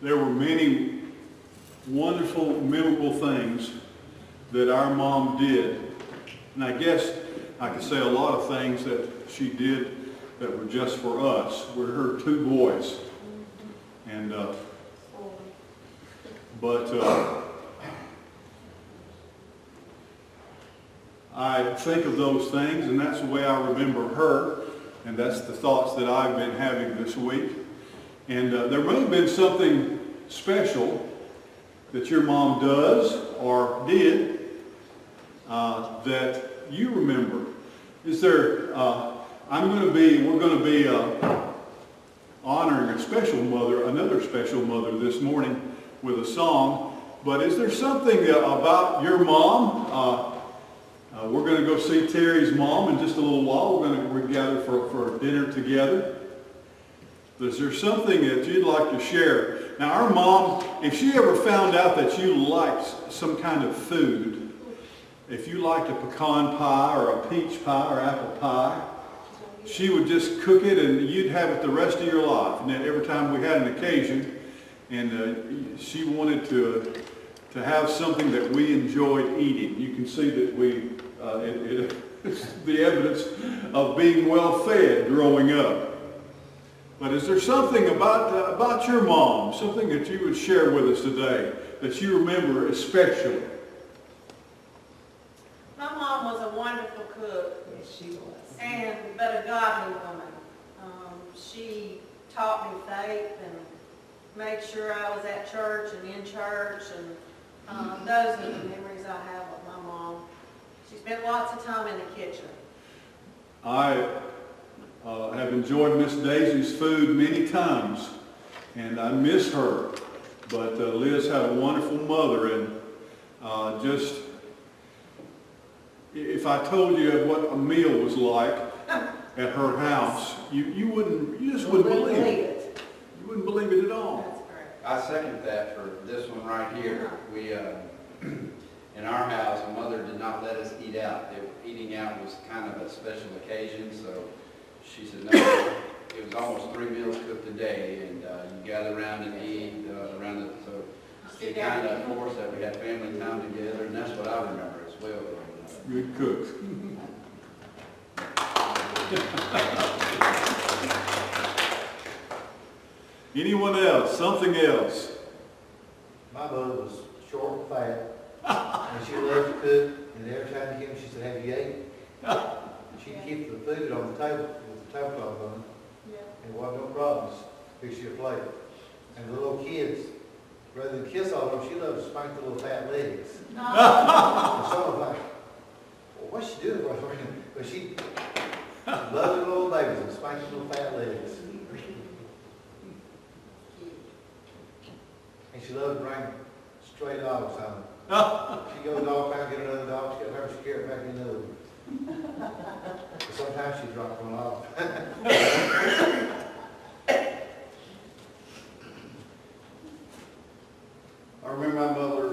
There were many wonderful, memorable things that our mom did. And I guess I could say a lot of things that she did that were just for us. We're her two boys. And, I think of those things, and that's the way I remember her, and that's the thoughts that I've been having this week. And there may have been something special that your mom does or did that you remember. Is there? We're going to be honoring a special mother, another special mother this morning with a song. But is there something about your mom? We're going to go see Terry's mom in just a little while. We're gather for dinner together. Is there something that you'd like to share? Now, our mom, if she ever found out that you liked some kind of food, if you liked a pecan pie or a peach pie or apple pie, she would just cook it and you'd have it the rest of your life. And then every time we had an occasion, and she wanted to have something that we enjoyed eating. You can see that it's the evidence of being well fed growing up. But is there something about your mom, something that you would share with us today that you remember especially? My mom was a wonderful cook. Yes, she was. But a godly woman. She taught me faith and made sure I was at church and in church, and those are the memories I have of my mom. She spent lots of time in the kitchen. I have enjoyed Miss Daisy's food many times, and I miss her. But Liz had a wonderful mother, and just if I told you what a meal was like at her house, you just wouldn't believe it. You wouldn't believe it at all. That's correct. I second that for this one right here. We, in our house, Mother did not let us eat out. Eating out was kind of a special occasion, so she said no. It was almost 3 meals cooked a day, and you gather around and eat around the. So it kind of forced that we had family time together, and that's what I remember as well. Good cooks. Anyone else? Something else? My mother was short and fat, and she loved to cook, and every time you came, she said, "Have you ate?" She'd keep the food on the table with the tablecloth on it, and it wasn't no problems. Fix your plate. And the little kids, rather than kiss all of them, she loved to spank the little fat legs. And so I was like, well, what's she doing? But she loved the little babies and spanked the little fat legs. And she loved to bring stray dogs home. She'd go to the dog pound, get another dog, she'd have her carry back in the other one. But sometimes she'd drop one off. I remember my mother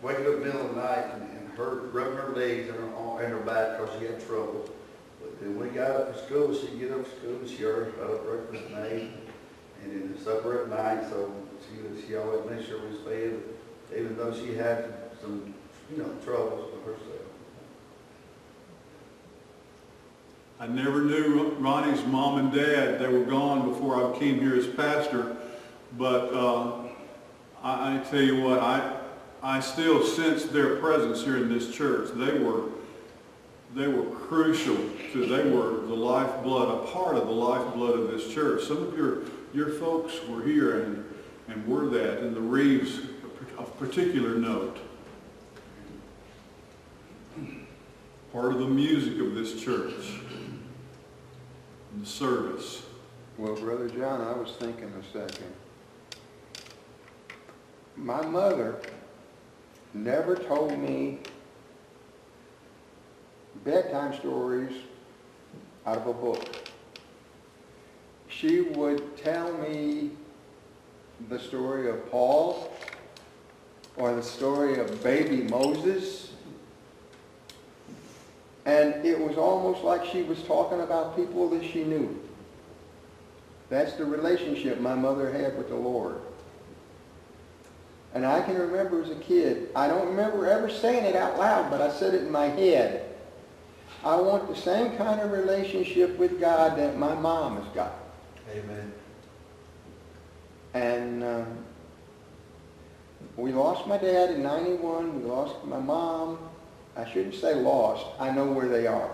waking up in the middle of the night and her rubbing her legs and her back because she had trouble. But then when we got up for school, she'd get up for school and she already got up breakfast at 8 and then supper at night. So she always made sure we was fed, even though she had some, troubles with herself. I never knew Ronnie's mom and dad. They were gone before I came here as pastor. But I tell you what, I still sense their presence here in this church. They were crucial they were the lifeblood, a part of the lifeblood of this church. Some of your folks were here and were that, and the Reeves of particular note. Part of the music of this church. And the service. Well, Brother John, I was thinking a second. My mother never told me bedtime stories out of a book. She would tell me the story of Paul or the story of baby Moses, and it was almost like she was talking about people that she knew. That's the relationship my mother had with the Lord. And I can remember as a kid, I don't remember ever saying it out loud, but I said it in my head. I want the same kind of relationship with God that my mom has got. Amen. And we lost my dad in 91. We lost my mom. I shouldn't say lost. I know where they are.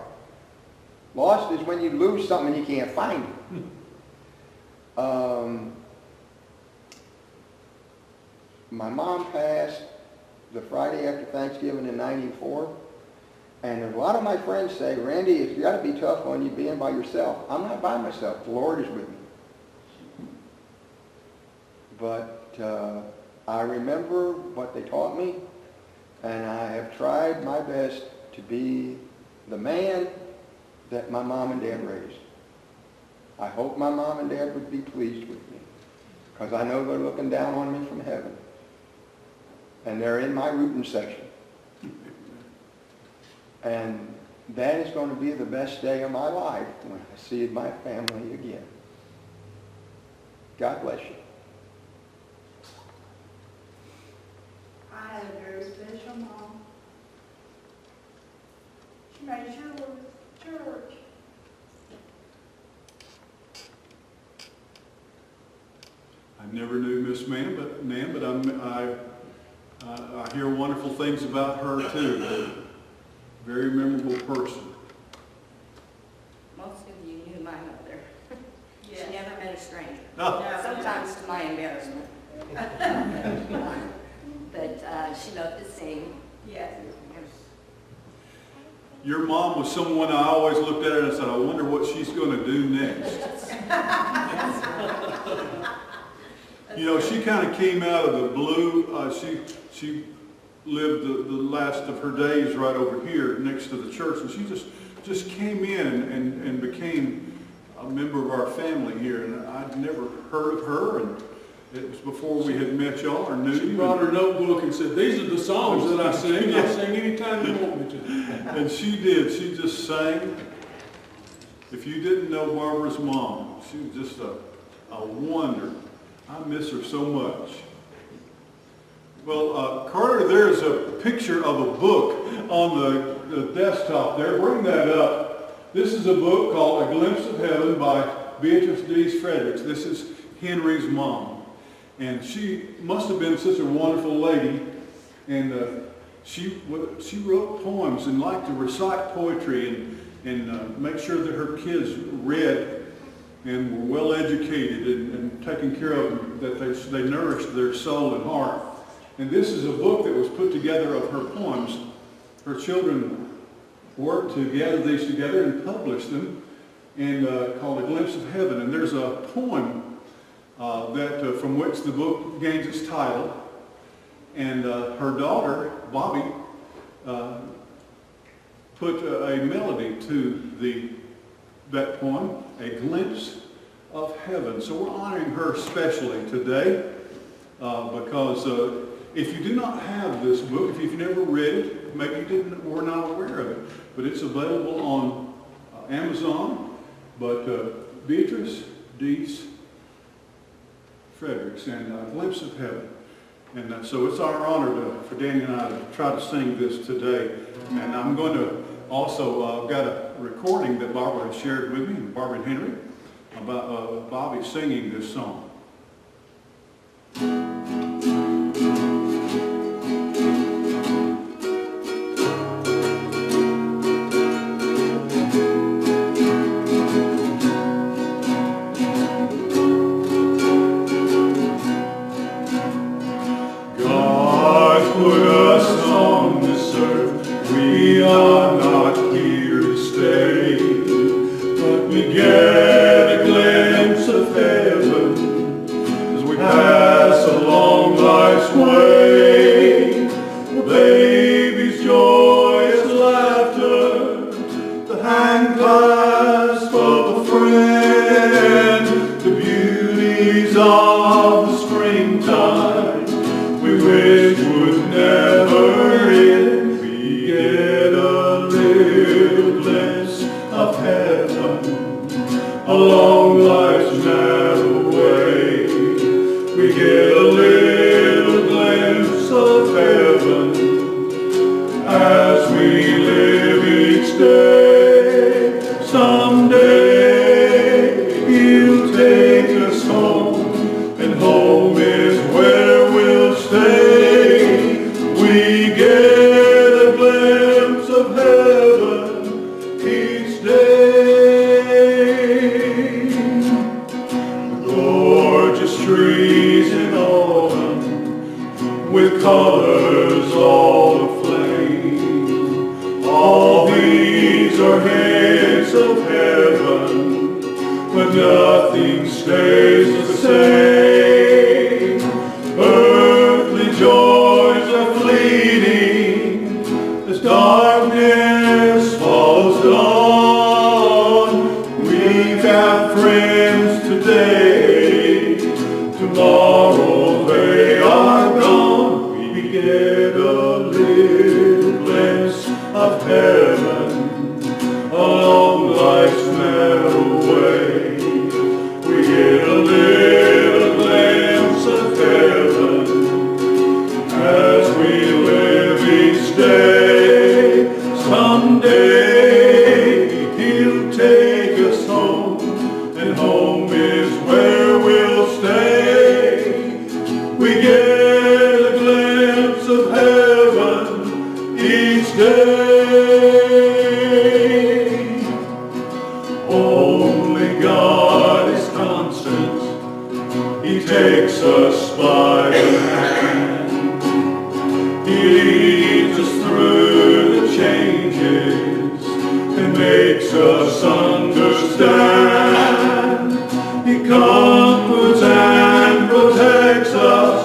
Lost is when you lose something and you can't find it. My mom passed the Friday after Thanksgiving in 94. And a lot of my friends say, Randy, it's got to be tough on you being by yourself. I'm not by myself. The Lord is with me. But I remember what they taught me, and I have tried my best to be the man that my mom and dad raised. I hope my mom and dad would be pleased with me, because I know they're looking down on me from heaven. And they're in my rooting section. And that is going to be the best day of my life when I see my family again. God bless you. I had a very special mom. She made sure we was at church. I never knew Miss Nan, but I hear wonderful things about her too. Very memorable person. Most of you knew my mother. Yes. She never met a stranger. Oh. No, Sometimes to my embarrassment. But she loved to sing. Yes. Your mom was someone I always looked at her and said, I wonder what she's going to do next. You know, she kind of came out of the blue. She lived the last of her days right over here next to the church, and she just came in and became a member of our family here. And I'd never heard of her, and it was before we had met y'all or knew She you. brought her notebook and said, these are the songs that I sing. I'll sing anytime you want me to. And she did. She just sang. If you didn't know Barbara's mom, she was just a wonder. I miss her so much. Well, Carter, there's a picture of a book on the desktop there. Bring that up. This is a book called A Glimpse of Heaven by Beatrice D. Fredericks. This is Henry's mom. And she must have been such a wonderful lady. And she wrote poems and liked to recite poetry and make sure that her kids read and were well educated and taken care of them, that they nourished their soul and heart. And this is a book that was put together of her poems. Her children worked to gather these together and publish them, and called A Glimpse of Heaven. And there's a poem from which the book gains its title. And her daughter, Bobby, put a melody to that poem, A Glimpse of Heaven. So we're honoring her especially today because if you do not have this book, if you've never read it, maybe you were not aware of it, but it's available on Amazon. But Beatrice D. Fredericks and A Glimpse of Heaven. And so it's our honor for Danny and I to try to sing this today. And I'm going to also, got a recording that Barbara has shared with me, Barbara and Henry, about Bobby singing this song. Along life's narrow way, we get a little glimpse but nothing stays the same. Earthly joys are fleeting as darkness follows dawn. We have friends today, tomorrow they are gone. We get a little glimpse of heaven along life's narrow way. We get a little glimpse of heaven as we live each day. Someday He'll take us home, and home is where we'll stay. We get a glimpse of heaven each day. Only God is constant. He takes us by the hand. He leads us through the changes and makes us understand. He comforts and protects us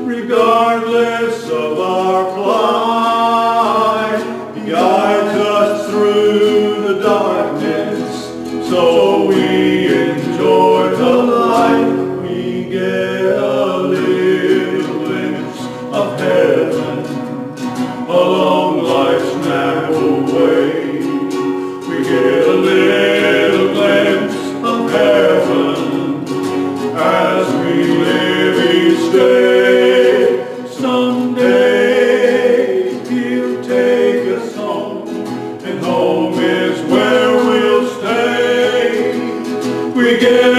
regardless of our plight. He guides us through the darkness so we enjoy the light. We get a little glimpse of heaven along life's narrow way. We get a little glimpse of heaven as we live each day. Someday He'll take us home, and home is where we'll stay. We get